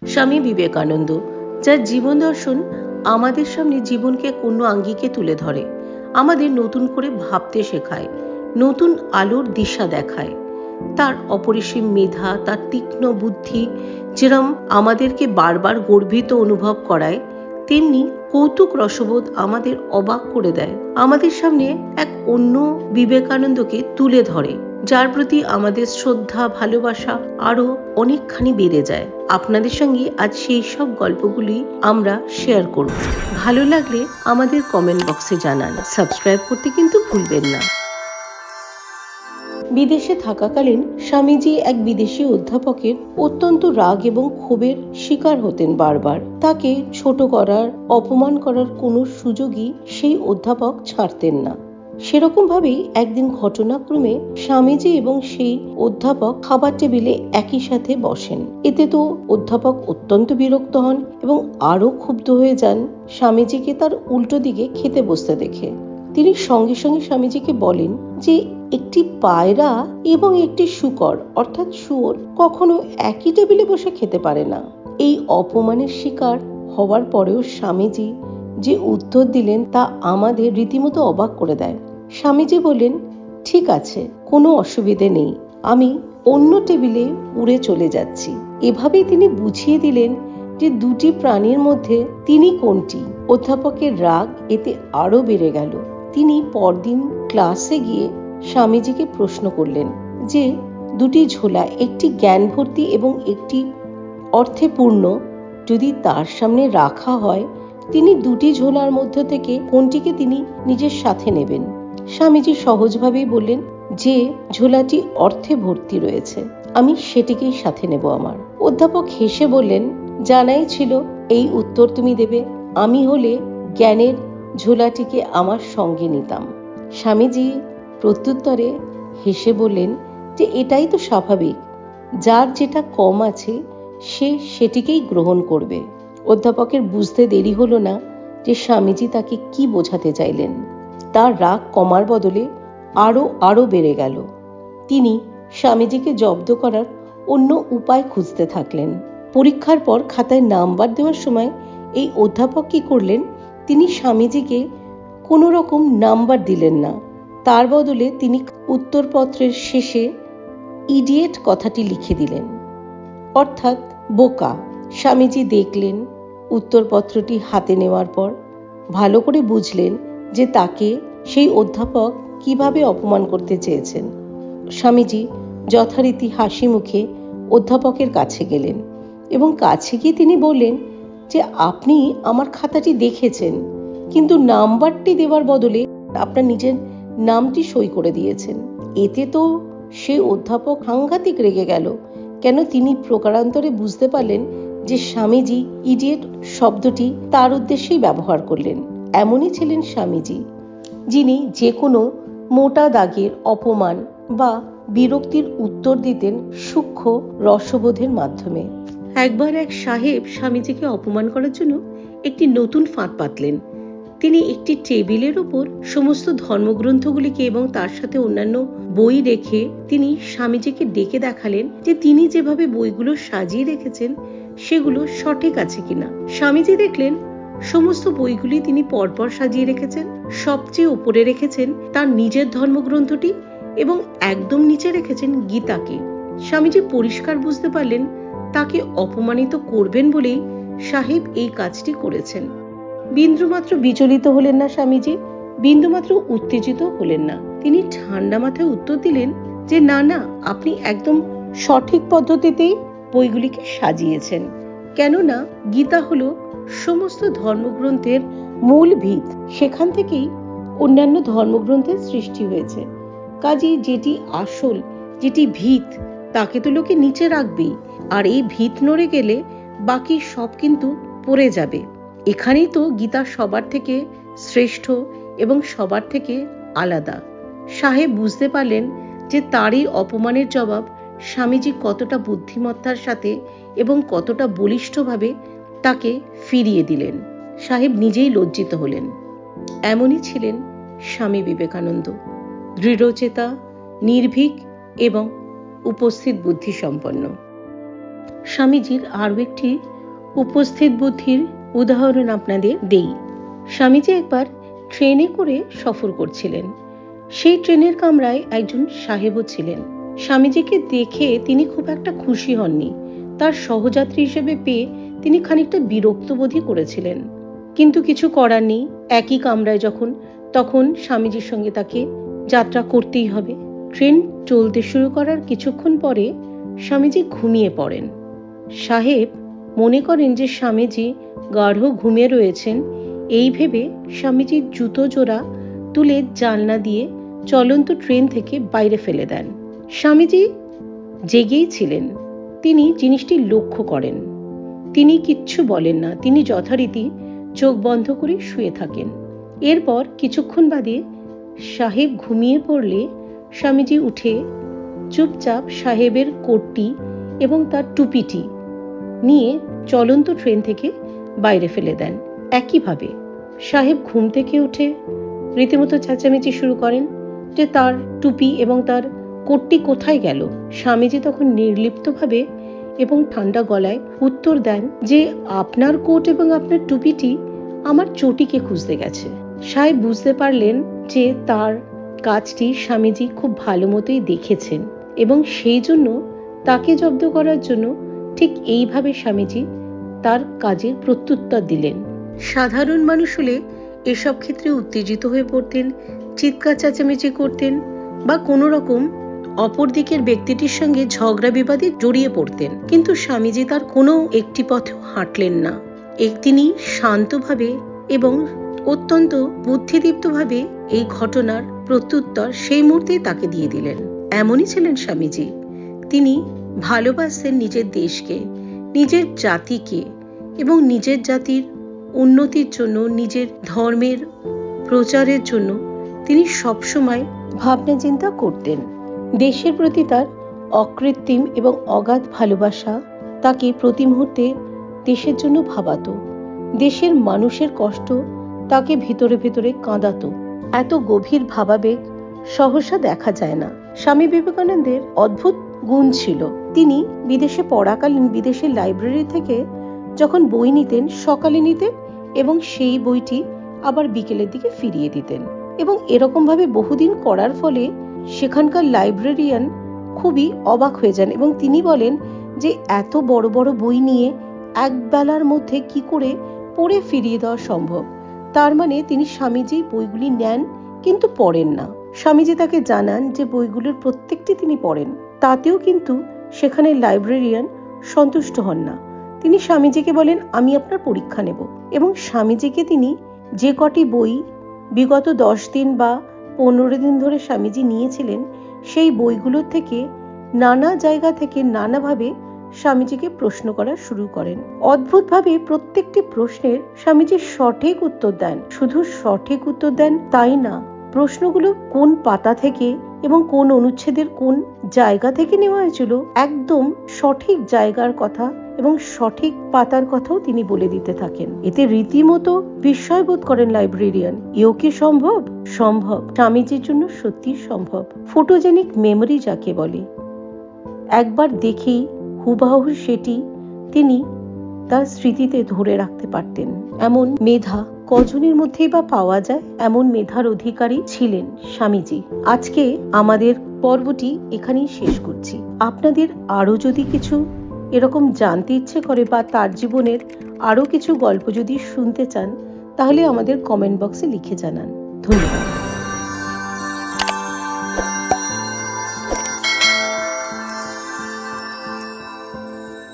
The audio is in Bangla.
স্বামী বিবেকানন্দ, যার জীবন দর্শন আমাদের সামনে জীবনকে কোনো আঙ্গিকে তুলে ধরে, আমাদের নতুন করে ভাবতে শেখায়, নতুন আলোর দিশা দেখায়। তার অপরিসীম মেধা, তার তীক্ষ্ণ বুদ্ধি যেরম আমাদেরকে বারবার গর্বিত অনুভব করায়, তেমনি কৌতুক রসবোধ আমাদের অবাক করে দেয়। আমাদের সামনে এক অন্য বিবেকানন্দকে তুলে ধরে, যার প্রতি আমাদের শ্রদ্ধা, ভালোবাসা আরো অনেকখানি বেড়ে যায়। আপনাদের সঙ্গে আজ সেই সব গল্পগুলি আমরা শেয়ার করব। ভালো লাগলে আমাদের কমেন্ট বক্সে জানান। সাবস্ক্রাইব করতে কিন্তু ভুলবেন না। বিদেশে থাকাকালীন স্বামীজি এক বিদেশি অধ্যাপকের অত্যন্ত রাগ এবং ক্ষোভের শিকার হতেন বারবার। তাকে ছোট করার, অপমান করার কোনো সুযোগই সেই অধ্যাপক ছাড়তেন না। সেরকম ভাবেই একদিন ঘটনাক্রমে স্বামীজি এবং সেই অধ্যাপক খাবার টেবিলে একই সাথে বসেন। এতে তো অধ্যাপক অত্যন্ত বিরক্ত হন এবং আরো ক্ষুব্ধ হয়ে যান স্বামীজিকে তার উল্টো দিকে খেতে বসতে দেখে। তিনি সঙ্গে সঙ্গে স্বামীজিকে বলেন যে একটি পায়রা এবং একটি শূকর অর্থাৎ শুয়োর কখনো একই টেবিলে বসে খেতে পারে না। এই অপমানের শিকার হওয়ার পরেও স্বামীজি যে উত্তর দিলেন তা আমাদের রীতিমতো অবাক করে দেয়। স্বামীজি বললেন, ঠিক আছে, কোনো অসুবিধে নেই, আমি অন্য টেবিলে উড়ে চলে যাচ্ছি। এভাবেই তিনি বুঝিয়ে দিলেন যে দুটি প্রাণীর মধ্যে তিনি কোনটি। অধ্যাপকের রাগ এতে আরো বেড়ে গেল। তিনি পরদিন ক্লাসে গিয়ে স্বামীজিকে প্রশ্ন করলেন যে দুটি ঝোলা, একটি জ্ঞান ভর্তি এবং একটি অর্থে পূর্ণ, যদি তার সামনে রাখা হয়, তিনি দুটি ঝোলার মধ্যে থেকে কোনটিকে তিনি নিজের সাথে নেবেন? স্বামীজি সহজভাবেই বললেন যে ঝোলাটি অর্থে ভর্তি রয়েছে, আমি সেটিকেই সাথে নেব আমার। অধ্যাপক হেসে বললেন, জানাই ছিল এই উত্তর তুমি দেবে, আমি হলে জ্ঞানের ঝোলাটিকে আমার সঙ্গে নিতাম। স্বামীজি প্রত্যুত্তরে হেসে বললেন যে এটাই তো স্বাভাবিক, যার যেটা কম আছে সে সেটিকেই গ্রহণ করবে। অধ্যাপকের বুঝতে দেরি হলো না যে স্বামীজি তাকে কি বোঝাতে চাইলেন। তার রাগ কমার বদলে আরো বেড়ে গেল। তিনি স্বামীজিকে জব্দ করার অন্য উপায় খুঁজতে থাকলেন। পরীক্ষার পর খাতায় নাম্বার দেওয়ার সময় এই অধ্যাপক কি করলেন, তিনি স্বামীজিকে কোনো রকম নাম্বার দিলেন না। তার বদলে তিনি উত্তরপত্রের শেষে ইডিয়েট কথাটি লিখে দিলেন, অর্থাৎ বোকা। স্বামীজি দেখলেন, উত্তরপত্রটি হাতে নেওয়ার পর ভালো করে বুঝলেন যে তাকে সেই অধ্যাপক কিভাবে অপমান করতে চেয়েছেন। স্বামীজি যথারীতি হাসি মুখে অধ্যাপকের কাছে গেলেন এবং কাছে গিয়ে তিনি বললেন যে আপনি আমার খাতাটি দেখেছেন, কিন্তু নাম্বারটি দেওয়ার বদলে আপনার নিজের নামটি সই করে দিয়েছেন। এতে তো সে অধ্যাপক সাংঘাতিক রেগে গেল। কেন, তিনি প্রকারান্তরে বুঝতে পারলেন যে স্বামীজি ইডিয়েট শব্দটি তার উদ্দেশ্যেই ব্যবহার করলেন। এমনই ছিলেন স্বামীজি, যিনি যে কোনো মোটা দাগের অপমান বা বিরক্তির উত্তর দিতেন সূক্ষ্ম রসবোধের মাধ্যমে। একবার এক সাহেব স্বামীজিকে অপমান করার জন্য একটি নতুন ফাঁদ পাতলেন। তিনি একটি টেবিলের উপর সমস্ত ধর্মগ্রন্থগুলিকে এবং তার সাথে অন্যান্য বই রেখে তিনি স্বামীজিকে ডেকে দেখালেন যে তিনি যেভাবে বইগুলো সাজিয়ে রেখেছেন সেগুলো সঠিক আছে কিনা। স্বামীজি দেখলেন সমস্ত বইগুলি তিনি পরপর সাজিয়ে রেখেছেন। সবচেয়ে উপরে রেখেছেন তার নিজের ধর্মগ্রন্থটি এবং একদম নিচে রেখেছেন গীতাকে। স্বামীজি পরিষ্কার বুঝতে পারলেন তাকে অপমানিত করবেন বলেই সাহেব এই কাজটি করেছেন। বিন্দুমাত্র বিচলিত হলেন না স্বামীজি, বিন্দুমাত্র উত্তেজিত হলেন না। তিনি ঠান্ডা মাথায় উত্তর দিলেন যে না না, আপনি একদম সঠিক পদ্ধতিতেই বইগুলিকে সাজিয়েছেন। কেননা গীতা হলো সমস্ত ধর্মগ্রন্থের মূল ভিত, সেখান থেকেই অন্যান্য ধর্মগ্রন্থের সৃষ্টি হয়েছে। কাজেই যেটি আসল, যেটি ভিত, তাকে তো লোকে নিচে রাখবেই, আর এই ভিত নড়ে গেলে বাকি সব কিন্তু পড়ে যাবে। এখানেই তো গীতা সবার থেকে শ্রেষ্ঠ এবং সবার থেকে আলাদা। সাহেব বুঝতে পারলেন যে তারই অপমানের জবাব স্বামীজি কতটা বুদ্ধিমত্তার সাথে এবং কতটা বলিষ্ঠভাবে তাকে ফিরিয়ে দিলেন। সাহেব নিজেই লজ্জিত হলেন। এমনই ছিলেন স্বামী বিবেকানন্দ, দৃঢ়চেতা, নির্ভীক এবং উপস্থিত বুদ্ধি সম্পন্ন। স্বামীজির আরও একটি উপস্থিত বুদ্ধির উদাহরণ আপনাদের দেই। স্বামীজি একবার ট্রেনে করে সফর করছিলেন। সেই ট্রেনের কামরায় একজন সাহেবও ছিলেন। স্বামীজিকে দেখে তিনি খুব একটা খুশি হননি। তার সহযাত্রী হিসেবে পেয়ে তিনি খানিকটা বিরক্তবোধই করেছিলেন। কিন্তু কিছু করার নেই, একই কামরায় তখন স্বামীজির সঙ্গে তাকে যাত্রা করতেই হবে। ট্রেন চলতে শুরু করার কিছুক্ষণ পরে স্বামীজি ঘুমিয়ে পড়েন। সাহেব মনে করেন যে স্বামীজি গাঢ় ঘুমিয়ে রয়েছেন। এই ভেবে স্বামীজির জুতো জোড়া তুলে জানলা দিয়ে চলন্ত ট্রেন থেকে বাইরে ফেলে দেন। স্বামীজি জেগেই ছিলেন। তিনি জিনিসটি লক্ষ্য করেন। তিনি কিচ্ছু বলেন না, তিনি যথারীতি চোখ বন্ধ করে শুয়ে থাকেন। এরপর কিছুক্ষণ বাদে সাহেব ঘুমিয়ে পড়লে স্বামীজি উঠে চুপচাপ সাহেবের কোটটি এবং তার টুপিটি নিয়ে চলন্ত ট্রেন থেকে বাইরে ফেলে দেন। একইভাবে সাহেব ঘুম থেকে উঠে রীতিমতো চেঁচামেচি শুরু করেন যে তার টুপি এবং তার কোটটি কোথায় গেল। স্বামীজি তখন নির্লিপ্তভাবে এবং ঠান্ডা গলায় উত্তর দেন যে আপনার কোট এবং আপনার টুপিটি আমার চটিকে খুঁজতে গেছে। সাহেব বুঝতে পারলেন যে তার কাজটি স্বামীজি খুব ভালো মতোই দেখেছেন এবং সেই জন্য তাকে জব্দ করার জন্য ঠিক এইভাবে স্বামীজি তার কাজের প্রত্যুত্তর দিলেন। সাধারণ মানুষ হলে এসব ক্ষেত্রে উত্তেজিত হয়ে পড়তেন, চিৎকার চেঁচামেচি করতেন বা কোনো রকম অপর দিকের ব্যক্তিটির সঙ্গে ঝগড়া বিবাদে জড়িয়ে পড়তেন। কিন্তু স্বামীজি তার কোনো একটি পথেও হাঁটলেন না। তিনি শান্তভাবে এবং অত্যন্ত বুদ্ধিদীপ্তভাবে এই ঘটনার প্রত্যুত্তর সেই মুহূর্তেই তাকে দিয়ে দিলেন। এমনই ছিলেন স্বামীজি। তিনি ভালোবাসতেন নিজের দেশকে, নিজের জাতিকে এবং নিজের জাতির উন্নতির জন্য, নিজের ধর্মের প্রচারের জন্য তিনি সবসময় ভাবনা চিন্তা করতেন। দেশের প্রতি তার অকৃত্রিম এবং অগাধ ভালোবাসা তাকে প্রতি মুহূর্তে দেশের জন্য ভাবাতো। দেশের মানুষের কষ্ট তাকে ভিতরে ভিতরে কাঁদাতো। এত গভীর ভাবাবেগ সহসা দেখা যায় না। স্বামী বিবেকানন্দের অদ্ভুত গুণ ছিল। তিনি বিদেশে পড়াকালীন বিদেশের লাইব্রেরি থেকে যখন বই নিতেন, সকালে নিতেন এবং সেই বইটি আবার বিকেলের দিকে ফিরিয়ে দিতেন। এবং এরকম ভাবে বহুদিন করার ফলে সেখানকার লাইব্রেরিয়ান খুবই অবাক হয়ে যান এবং তিনি বলেন যে এত বড় বড় বই নিয়ে এক বেলার মধ্যে কি করে পড়ে ফিরিয়ে দেওয়া সম্ভব। তার মানে তিনি স্বামীজি বইগুলি নেন কিন্তু পড়েন না। স্বামীজি তাকে জানান যে বইগুলোর প্রত্যেকটি তিনি পড়েন, তাতেও কিন্তু সেখানে লাইব্রেরিয়ান সন্তুষ্ট হন না। তিনি স্বামীজিকে বলেন আমি আপনার পরীক্ষা নেব এবং স্বামীজিকে তিনি যে কটি বই বিগত 10 দিন বা 15 দিন ধরে স্বামীজি নিয়েছিলেন সেই বইগুলোর থেকে নানা জায়গা থেকে নানাভাবে স্বামীজিকে প্রশ্ন করা শুরু করেন। অদ্ভুতভাবে প্রত্যেকটি প্রশ্নের স্বামীজি সঠিক উত্তর দেন। শুধু সঠিক উত্তর দেন তাই না, প্রশ্নগুলো কোন পাতা থেকে এবং কোন অনুচ্ছেদের কোন জায়গা থেকে নেওয়া হয়েছিল একদম সঠিক জায়গার কথা এবং সঠিক পাতার কথাও তিনি বলে দিতে থাকেন। এতে রীতিমতো বিস্ময়বোধ করেন লাইব্রেরিয়ান। এও কি সম্ভব? সম্ভব। স্বামীজির জন্য সত্যি সম্ভব। ফটোজেনিক মেমোরি যাকে বলে, একবার দেখেই হুবহু সেটি তিনি তার স্মৃতিতে ধরে রাখতে পারতেন। এমন মেধা কজনের মধ্যেই বা পাওয়া যায়? এমন মেধার অধিকারী ছিলেন স্বামীজি। আজকে আমাদের পর্বটি এখানেই শেষ করছি। আপনাদের আরো যদি কিছু এরকম জানতে ইচ্ছে করে বা তার জীবনের আরো কিছু গল্প যদি শুনতে চান তাহলে আমাদের কমেন্ট বক্সে লিখে জানান। ধন্যবাদ।